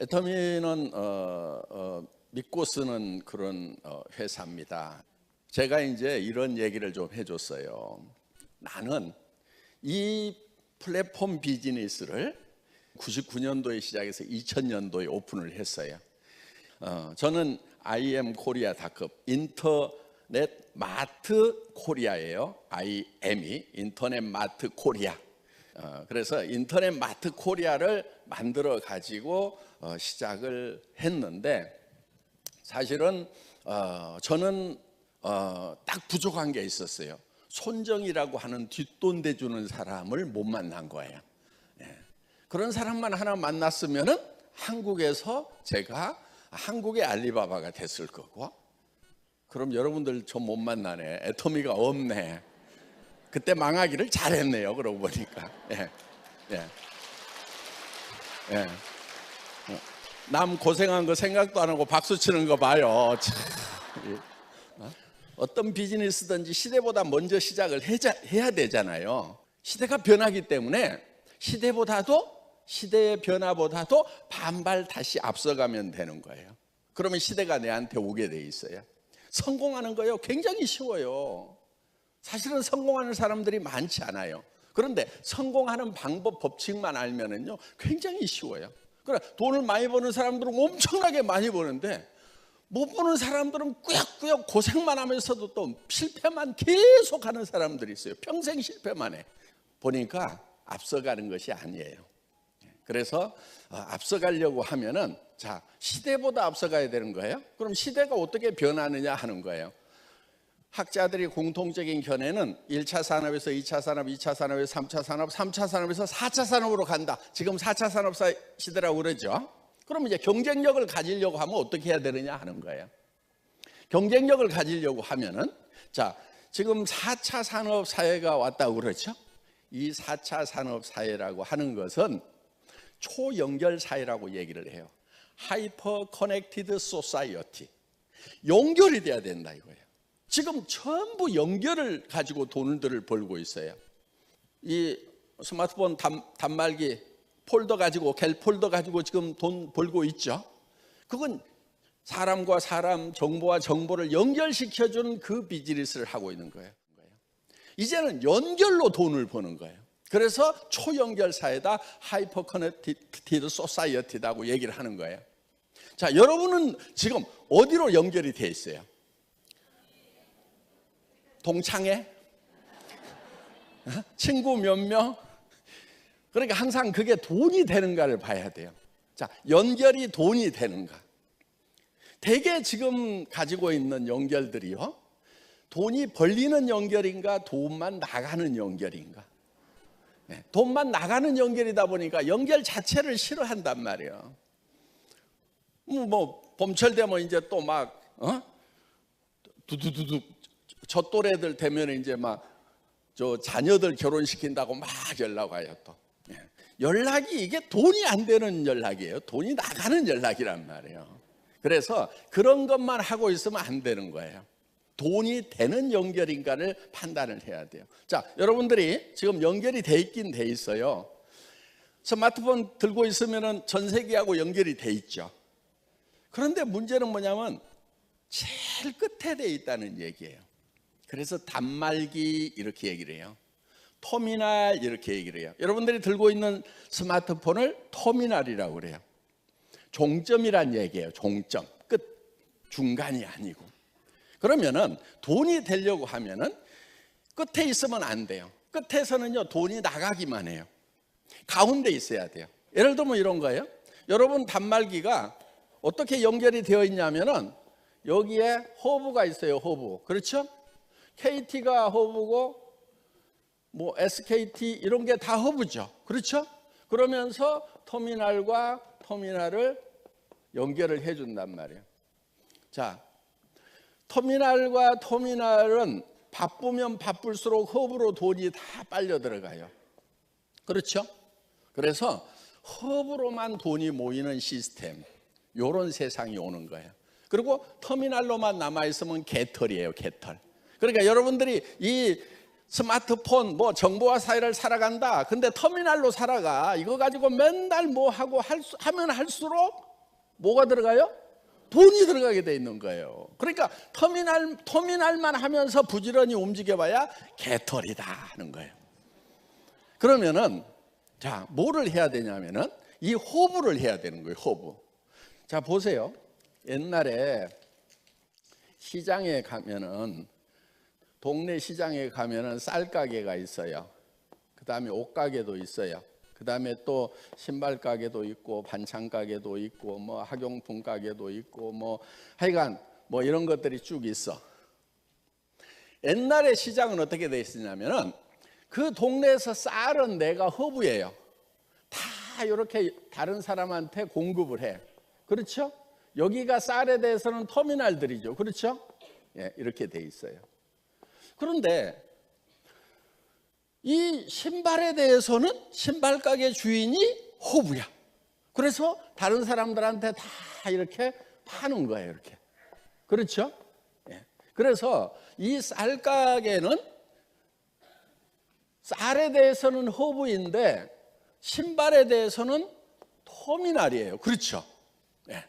애터미는 믿고 쓰는 그런 회사입니다. 제가 이제 이런 얘기를 좀 해줬어요. 나는 이 플랫폼 비즈니스를 99년도에 시작해서 2000년도에 오픈을 했어요. 저는 IM코리아닷컴 인터넷 마트 코리아예요. IM이 인터넷 마트 코리아. 그래서 인터넷 마트 코리아를 만들어 가지고 시작을 했는데, 사실은 저는 딱 부족한 게 있었어요. 손정이라고 하는 뒷돈 대주는 사람을 못 만난 거예요. 그런 사람만 하나 만났으면은 한국에서 제가 한국의 알리바바가 됐을 거고, 그럼 여러분들 저 못 만나네, 애터미가 없네, 그때 망하기를 잘했네요. 그러고 보니까. 남 고생한 거 생각도 안 하고 박수 치는 거 봐요. 어떤 비즈니스든지 시대보다 먼저 시작을 해야 되잖아요. 시대가 변하기 때문에 시대의 변화보다도 반발 다시 앞서가면 되는 거예요. 그러면 시대가 내한테 오게 돼 있어요. 성공하는 거요 굉장히 쉬워요. 사실은 성공하는 사람들이 많지 않아요. 그런데 성공하는 방법, 법칙만 알면은요 굉장히 쉬워요. 그래, 돈을 많이 버는 사람들은 엄청나게 많이 버는데, 못 버는 사람들은 꾸역꾸역 고생만 하면서도 또 실패만 계속하는 사람들이 있어요. 평생 실패만 해. 보니까 앞서가는 것이 아니에요. 그래서 앞서가려고 하면은, 자, 시대보다 앞서가야 되는 거예요. 그럼 시대가 어떻게 변하느냐 하는 거예요. 학자들이 공통적인 견해는 1차 산업에서 2차 산업, 2차 산업에서 3차 산업, 3차 산업에서 4차 산업으로 간다. 지금 4차 산업 시대라고 그러죠. 그럼 이제 경쟁력을 가지려고 하면 어떻게 해야 되느냐 하는 거예요. 경쟁력을 가지려고 하면은, 자, 지금 4차 산업 사회가 왔다고 그러죠. 이 4차 산업 사회라고 하는 것은 초연결 사회라고 얘기를 해요. 하이퍼 커넥티드 소사이어티. 연결이 돼야 된다 이거예요. 지금 전부 연결을 가지고 돈들을 벌고 있어요. 이 스마트폰 단말기 폴더 가지고, 갤 폴더 가지고 지금 돈 벌고 있죠. 그건 사람과 사람, 정보와 정보를 연결시켜주는 그 비즈니스를 하고 있는 거예요. 이제는 연결로 돈을 버는 거예요. 그래서 초연결 사회다, 하이퍼 커넥티드 소사이어티라고 얘기를 하는 거예요. 자, 여러분은 지금 어디로 연결이 돼 있어요? 동창회? 친구 몇 명? 그러니까 항상 그게 돈이 되는가를 봐야 돼요. 자, 연결이 돈이 되는가? 대개 지금 가지고 있는 연결들이요, 돈이 벌리는 연결인가, 돈만 나가는 연결인가? 돈만 나가는 연결이다 보니까 연결 자체를 싫어한단 말이에요. 뭐 봄철 되면 이제 또 막 두두두두 저 또래들 되면 이제 막 저 자녀들 결혼시킨다고 막 연락 와요. 또 연락이 이게 돈이 안 되는 연락이에요. 돈이 나가는 연락이란 말이에요. 그래서 그런 것만 하고 있으면 안 되는 거예요. 돈이 되는 연결인가를 판단을 해야 돼요. 자, 여러분들이 지금 연결이 돼 있긴 돼 있어요. 스마트폰 들고 있으면은 전 세계하고 연결이 돼 있죠. 그런데 문제는 뭐냐면 제일 끝에 돼 있다는 얘기예요. 그래서 단말기 이렇게 얘기를 해요. 터미널 이렇게 얘기를 해요. 여러분들이 들고 있는 스마트폰을 터미널이라고 그래요. 종점이란 얘기예요. 종점, 끝, 중간이 아니고. 그러면은 돈이 되려고 하면은 끝에 있으면 안 돼요. 끝에서는요 돈이 나가기만 해요. 가운데 있어야 돼요. 예를 들면 이런 거예요. 여러분 단말기가 어떻게 연결이 되어 있냐면은 여기에 허브가 있어요. 허브. 그렇죠? KT가 허브고 뭐 SKT 이런 게 다 허브죠. 그렇죠? 그러면서 터미널과 터미널을 연결을 해 준단 말이에요. 자, 터미널과 터미널은 바쁘면 바쁠수록 허브로 돈이 다 빨려 들어가요. 그렇죠? 그래서 허브로만 돈이 모이는 시스템, 이런 세상이 오는 거예요. 그리고 터미널로만 남아있으면 개털이에요. 개털. 그러니까 여러분들이 이 스마트폰 뭐 정보화 사회를 살아간다, 근데 터미널로 살아가, 이거 가지고 맨날 뭐 하고 하면 할수록 뭐가 들어가요? 돈이 들어가게 돼 있는 거예요. 그러니까 터미널만 하면서 부지런히 움직여봐야 개털이다 하는 거예요. 그러면은 자, 뭐를 해야 되냐면은 이 호부를 해야 되는 거예요. 호부. 자, 보세요. 옛날에 시장에 가면은, 동네 시장에 가면은 쌀 가게가 있어요. 그 다음에 옷 가게도 있어요. 그 다음에 또 신발 가게도 있고 반찬 가게도 있고 뭐 학용품 가게도 있고 뭐 하여간 뭐 이런 것들이 쭉 있어. 옛날에 시장은 어떻게 돼 있었냐면은 그 동네에서 쌀은 내가 허브예요. 다 이렇게 다른 사람한테 공급을 해. 그렇죠? 여기가 쌀에 대해서는 터미널들이죠. 그렇죠? 예, 이렇게 돼 있어요. 그런데 이 신발에 대해서는 신발 가게 주인이 호부야. 그래서 다른 사람들한테 다 이렇게 파는 거예요. 이렇게. 그렇죠? 예. 그래서 이 쌀 가게는 쌀에 대해서는 허브인데 신발에 대해서는 터미널이에요. 그렇죠? 예.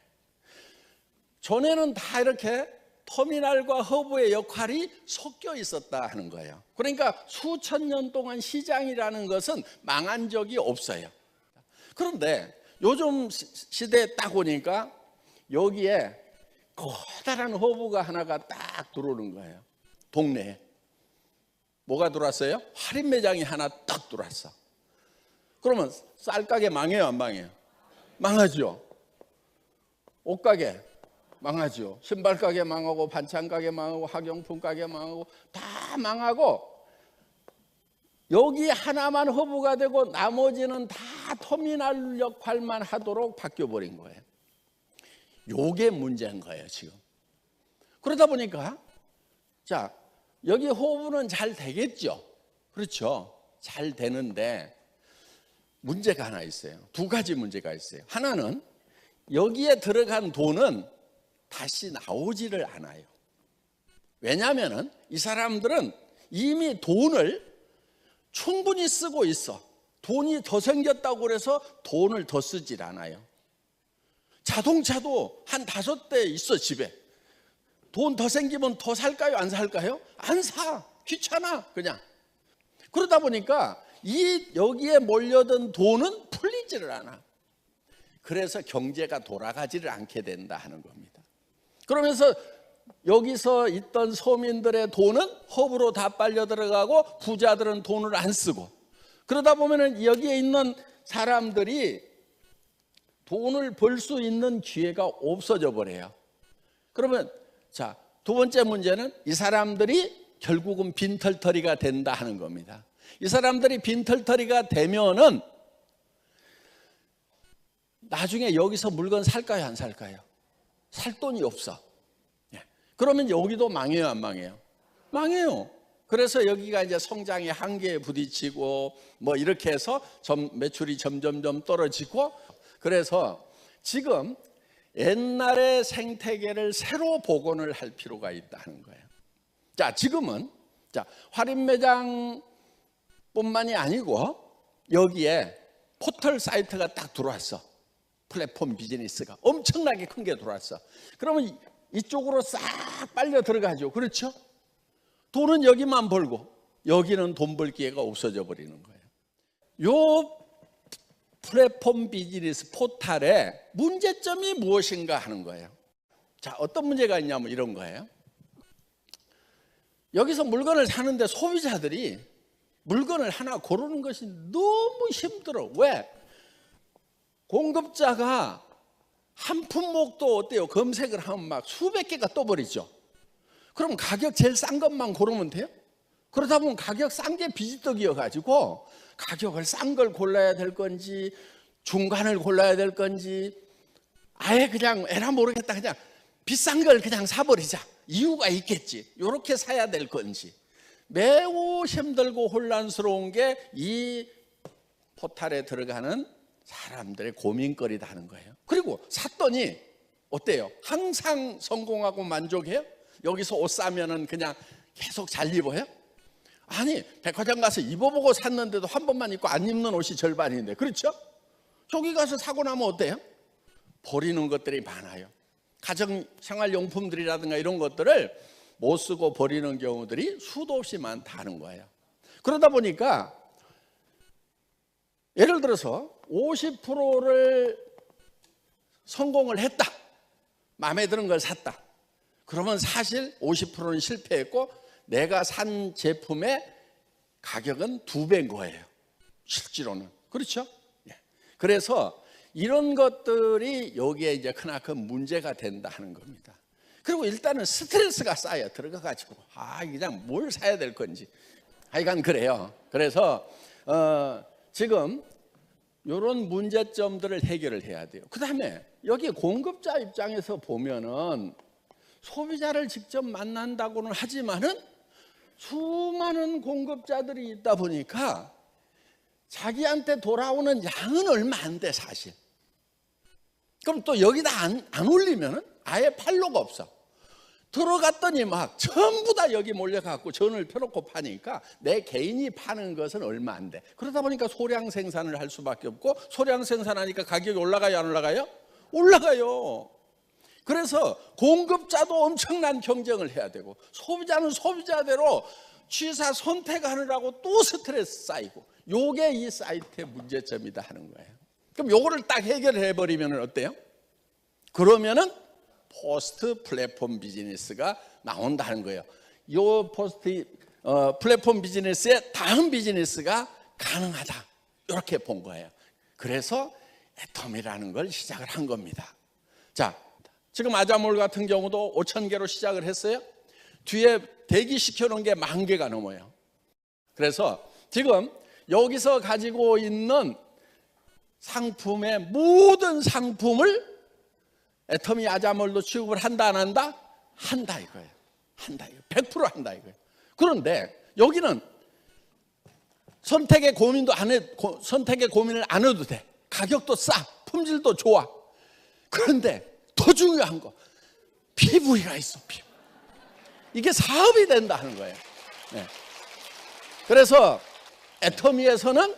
전에는 다 이렇게 터미널과 허브의 역할이 섞여 있었다 하는 거예요. 그러니까 수천 년 동안 시장이라는 것은 망한 적이 없어요. 그런데 요즘 시대에 딱 오니까 여기에 커다란 허브가 하나가 딱 들어오는 거예요. 동네에. 뭐가 들어왔어요? 할인 매장이 하나 딱 들어왔어. 그러면 쌀가게 망해요, 안 망해요? 망하죠. 옷가게 망하죠. 신발 가게 망하고 반찬 가게 망하고 학용품 가게 망하고 다 망하고 여기 하나만 허브가 되고 나머지는 다 터미널 역할만 하도록 바뀌어 버린 거예요. 요게 문제인 거예요, 지금. 그러다 보니까 자, 여기 허브는 잘 되겠죠. 그렇죠. 잘 되는데 문제가 하나 있어요. 두 가지 문제가 있어요. 하나는 여기에 들어간 돈은 다시 나오지를 않아요. 왜냐하면 이 사람들은 이미 돈을 충분히 쓰고 있어. 돈이 더 생겼다고 그래서 돈을 더 쓰질 않아요. 자동차도 한 5대 있어, 집에. 돈 더 생기면 더 살까요? 안 살까요? 안 사. 귀찮아, 그냥. 그러다 보니까 여기에 몰려든 돈은 풀리지를 않아. 그래서 경제가 돌아가지를 않게 된다 하는 겁니다. 그러면서 여기서 있던 서민들의 돈은 허브로 다 빨려 들어가고 부자들은 돈을 안 쓰고, 그러다 보면은 여기에 있는 사람들이 돈을 벌 수 있는 기회가 없어져 버려요. 그러면 자, 두 번째 문제는 이 사람들이 결국은 빈털터리가 된다 하는 겁니다. 이 사람들이 빈털터리가 되면은 나중에 여기서 물건 살까요, 안 살까요? 살 돈이 없어. 그러면 여기도 망해요, 안 망해요? 망해요. 그래서 여기가 이제 성장의 한계에 부딪히고 뭐 이렇게 해서 매출이 점점점 떨어지고, 그래서 지금 옛날의 생태계를 새로 복원을 할 필요가 있다는 거예요. 자, 지금은 할인 매장뿐만이 아니고 여기에 포털 사이트가 딱 들어왔어. 플랫폼 비즈니스가 엄청나게 큰 게 들어왔어. 그러면 이쪽으로 싹 빨려 들어가죠. 그렇죠? 돈은 여기만 벌고 여기는 돈 벌 기회가 없어져 버리는 거예요. 요 플랫폼 비즈니스 포탈의 문제점이 무엇인가 하는 거예요. 자, 어떤 문제가 있냐면 이런 거예요. 여기서 물건을 사는데 소비자들이 물건을 하나 고르는 것이 너무 힘들어. 왜? 공급자가 한 품목도 어때요? 검색을 하면 막 수백 개가 떠버리죠. 그럼 가격 제일 싼 것만 고르면 돼요? 그러다 보면 가격 싼 게 비지떡이어가지고 가격을 싼 걸 골라야 될 건지 중간을 골라야 될 건지 아예 그냥 에라 모르겠다 그냥 비싼 걸 그냥 사버리자. 이유가 있겠지. 이렇게 사야 될 건지 매우 힘들고 혼란스러운 게 이 포탈에 들어가는 사람들의 고민거리다 하는 거예요. 그리고 샀더니 어때요? 항상 성공하고 만족해요? 여기서 옷 사면은 그냥 계속 잘 입어요? 아니, 백화점 가서 입어보고 샀는데도 한 번만 입고 안 입는 옷이 절반인데, 그렇죠? 저기 가서 사고 나면 어때요? 버리는 것들이 많아요. 가정 생활용품들이라든가 이런 것들을 못 쓰고 버리는 경우들이 수도 없이 많다는 거예요. 그러다 보니까 예를 들어서 50%를 성공을 했다, 마음에 드는 걸 샀다, 그러면 사실 50%는 실패했고 내가 산 제품의 가격은 2배인 거예요, 실제로는. 그렇죠? 그래서 이런 것들이 여기에 이제 크나큰 문제가 된다 하는 겁니다. 그리고 일단은 스트레스가 쌓여 들어가가지고 그냥 뭘 사야 될 건지 하여간 그래요. 그래서 지금 이런 문제점들을 해결을 해야 돼요. 그 다음에 여기 공급자 입장에서 보면은 소비자를 직접 만난다고는 하지만은 수많은 공급자들이 있다 보니까 자기한테 돌아오는 양은 얼마 안 돼, 사실. 그럼 또 여기다 안 올리면은 아예 팔로가 없어. 들어갔더니 막 전부 다 여기 몰려갖고 전을 펴놓고 파니까 내 개인이 파는 것은 얼마 안 돼. 그러다 보니까 소량 생산을 할 수밖에 없고, 소량 생산하니까 가격이 올라가요, 안 올라가요? 올라가요. 그래서 공급자도 엄청난 경쟁을 해야 되고, 소비자는 소비자대로 취사 선택하느라고 또 스트레스 쌓이고, 요게 이 사이트의 문제점이다 하는 거예요. 그럼 요거를 딱 해결해 버리면 어때요? 그러면은 포스트 플랫폼 비즈니스가 나온다는 거예요. 요 포스트 플랫폼 비즈니스의 다음 비즈니스가 가능하다, 이렇게 본 거예요. 그래서 애텀이라는 걸 시작을 한 겁니다. 자, 지금 아자몰 같은 경우도 5,000개로 시작을 했어요. 뒤에 대기시켜 놓은 게 10,000개가 넘어요. 그래서 지금 여기서 가지고 있는 상품의 모든 상품을 애터미 아자몰도 취급을 한다, 안 한다? 한다 이거예요. 한다 이거. 100% 한다 이거예요. 그런데 여기는 선택의 고민을 안 해도 돼. 가격도 싸, 품질도 좋아. 그런데 더 중요한 거, PV가 있어, PV. 이게 사업이 된다 하는 거예요. 네. 그래서 애터미에서는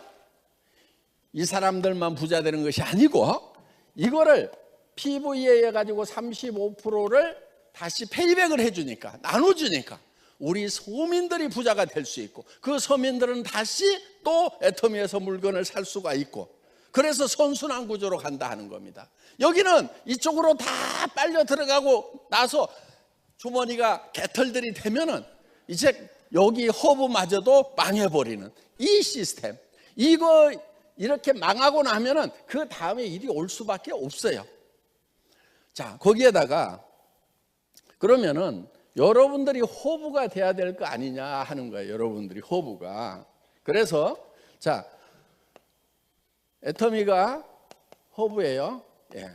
이 사람들만 부자 되는 것이 아니고, 이거를 PV에 해가지고 35%를 다시 페이백을 해주니까, 나눠주니까 우리 서민들이 부자가 될 수 있고, 그 서민들은 다시 또 애터미에서 물건을 살 수가 있고, 그래서 선순환 구조로 간다 하는 겁니다. 여기는 이쪽으로 다 빨려 들어가고 나서 주머니가 개털들이 되면은 이제 여기 허브마저도 망해버리는 이 시스템, 이거 이렇게 망하고 나면은 그 다음에 일이 올 수밖에 없어요. 자, 거기에다가 그러면은 여러분들이 허브가 돼야 될 거 아니냐 하는 거예요. 여러분들이 허브가. 그래서 자, 애터미가 허브예요. 예.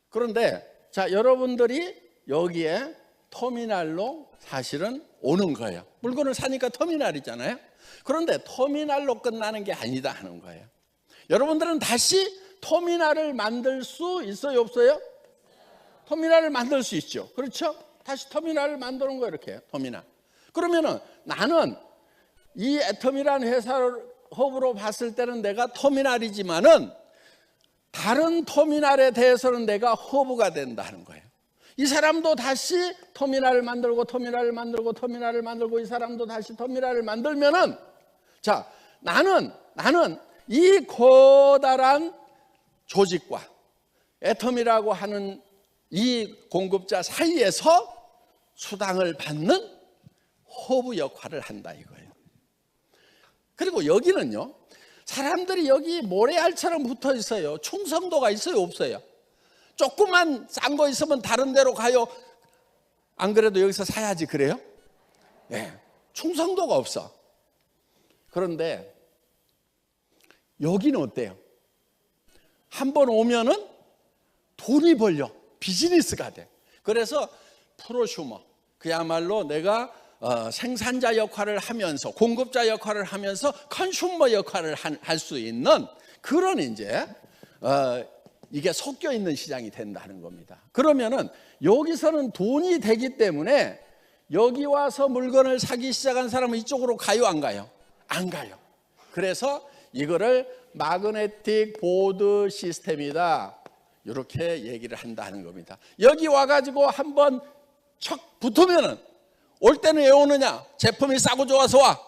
그런데 자, 여러분들이 여기에 터미널로 사실은 오는 거예요. 물건을 사니까 터미널이잖아요. 그런데 터미널로 끝나는 게 아니다 하는 거예요. 여러분들은 다시 터미널을 만들 수 있어요, 없어요? 터미널을 만들 수 있죠. 그렇죠? 다시 터미널을 만드는 거예요, 이렇게. 터미널. 그러면은 나는 이 애터미라는 회사를 허브로 봤을 때는 내가 터미널이지만은 다른 터미널에 대해서는 내가 허브가 된다는 거예요. 이 사람도 다시 터미널을 만들고 터미널을 만들고 터미널을 만들고, 이 사람도 다시 터미널을 만들면은, 자, 나는 이 커다란 조직과 애터미라고 하는 이 공급자 사이에서 수당을 받는 허브 역할을 한다 이거예요. 그리고 여기는요, 사람들이 여기 모래알처럼 붙어 있어요. 충성도가 있어요, 없어요? 조금만 싼 거 있으면 다른 데로 가요. 안 그래도 여기서 사야지, 그래요? 네, 충성도가 없어. 그런데 여기는 어때요? 한번 오면은 돈이 벌려, 비즈니스가 돼. 그래서 프로슈머, 그야말로 내가 생산자 역할을 하면서 공급자 역할을 하면서 컨슈머 역할을 할 수 있는 그런 이제 이게 섞여 있는 시장이 된다는 겁니다. 그러면은 여기서는 돈이 되기 때문에 여기 와서 물건을 사기 시작한 사람은 이쪽으로 가요, 안 가요? 안 가요. 그래서 이거를 마그네틱 보드 시스템이다, 이렇게 얘기를 한다는 겁니다. 여기 와가지고 한번 척 붙으면은 올 때는 왜 오느냐? 제품이 싸고 좋아서 와.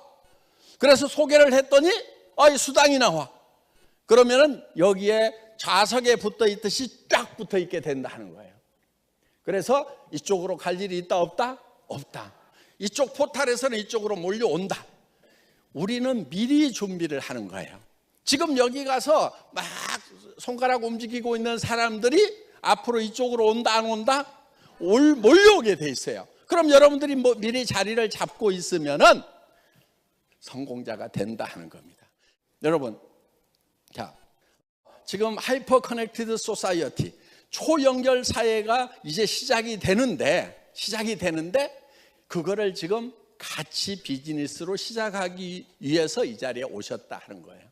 그래서 소개를 했더니 수당이 나와. 그러면은 여기에 좌석에 붙어 있듯이 쫙 붙어 있게 된다는 거예요. 그래서 이쪽으로 갈 일이 있다 없다? 없다. 이쪽 포탈에서는 이쪽으로 몰려온다. 우리는 미리 준비를 하는 거예요. 지금 여기 가서 막 손가락 움직이고 있는 사람들이 앞으로 이쪽으로 온다 안 온다? 몰려오게 돼 있어요. 그럼 여러분들이 미리 자리를 잡고 있으면은 성공자가 된다 하는 겁니다. 여러분, 자, 지금 하이퍼 커넥티드 소사이어티, 초연결 사회가 이제 시작이 되는데 그거를 지금 같이 비즈니스로 시작하기 위해서 이 자리에 오셨다 하는 거예요.